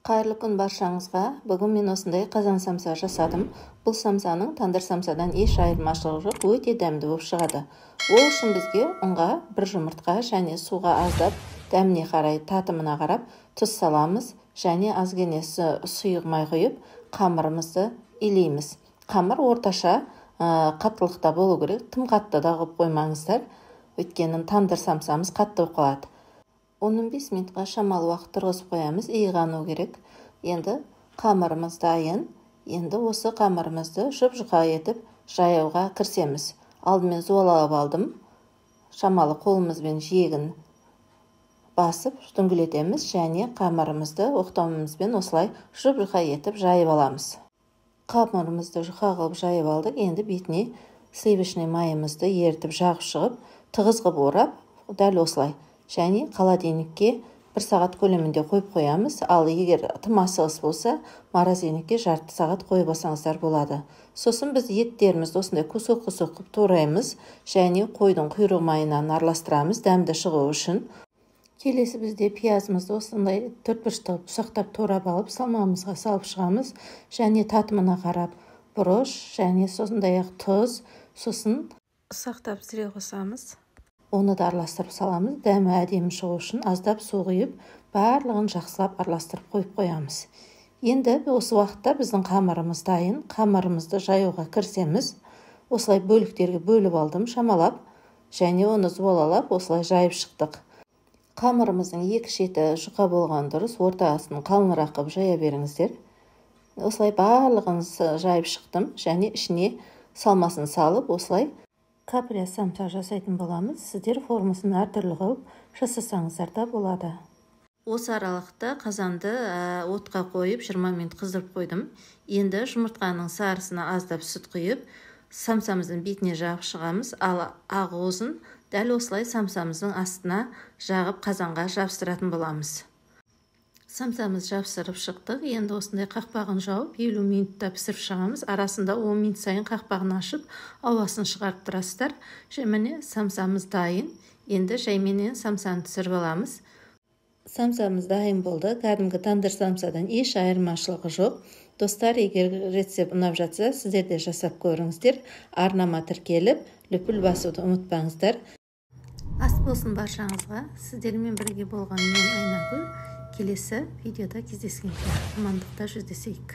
Қайырлы күн баршаңызға. Бүгін мен осындай қазан самса жасадым. Бұл самсаның тандыр самсадан еш айырмашылығы жоқ, өте дәмді болып шығады. Ол үшін бізге ұнға бір жұмыртқа және суға аздап, дәміне қарай, татымына қарап тұз саламыз және азгене сұйық май құйып, қамырымызды илейміз. Қамыр орташа қаттылықта болу керек, тым қатты да қылып қоймаңыздар, өйткені тандыр самсамыз қатты болып қалады. 15 минутқа шамалы уақыт тұрғызып қоямыз, иығану керек. Енді қамырымыз дайын. Енді осы қамырымызды жұп-жұқа етіп жаяуға кірісеміз. Алдымен зуалап алдым. Шамалы қолымызбен жиегін басып дүңгілетеміз және қамырымызды оқтауымызбен осылай жұп-жұқа етіп жайып аламыз. Қамырымызды жұқа қылып жайып алдық. Енді бетіне сливочный майымызды ерітіп жағып шығып, тығыз қылып орап, дәл осылай. Және холодильникке 1 сағат көлемінде қойып қоямыз. Ал егер тым асығыс болса, морозильникке жарты сағат қойып алсаңыздар болады. Сосын біз еттерімізді осындай кусок-кусок қылып тураймыз және қойдың құйрық майынан араластырамыз дәмді шығу үшін. Келесі бізде пиязымызды осындай 4 бұрыштап ұсақтап турап алып, салмамызға салып шығамыз және татымына қарап бұрыш және сондай-ақ тұз, сосын ұсақтап зіре қосамыз. Оны да араластырып саламыз. Дәмі әдемі шығу үшін аздап су құйып, барлығын жақсылап араластырып қойып қоямыз. Енді осы уақытта біздің қамырымыз дайын. Қамырымызды жаюға кірісеміз. Осылай бөліктерге бөліп алдым, шамалап, және оны зуалалап осылай жайып шықтық. Қамырымыздың екі шеті жұқа болған дұрыс, ортасын қалыңырақ қылып жая беріңіздер. Осылай барлығын жайып шықтым және ішіне салмасын салып, осылай каприя самса жасайтын боламыз. Сіздер формасын әртүрлі қылып жасасаңыздар да болады. Осы аралықта қазанды отқа қойып 20 минут қыздырып қойдым. Енді жұмыртқаның сарысына аздап сүт құйып, самсамыздың бетіне жағып шығамыз. Ал ақуызын дәл осылай самсамыздың астына жағып қазанға жабыстыратын боламыз. Самсамыз жабыстырып шықтық. Енді осындай қақпағын жауып 50 минутта пісіріп шығамыз. Арасында 10 минут сайын қақпағын ашып, ауасын шығарып тұрасыздар. Міне самсамыз дайын. Енді жайменен самсаны түсіріп аламыз. Самсамыз дайын болды. Кәдімгі тандыр самсадан еш айырмашылығы жоқ. Достар, егер рецепт ұнап жатса, сіздер де жасап көріңіздер. Арнама тіркеліп, лүпіл басуды ұмытпаңыздар. Ас болсын баршаңызға. Сіздермен бірге болған мен Айнагүл. Келесі видеода кездескенше амандықта жүздесейік.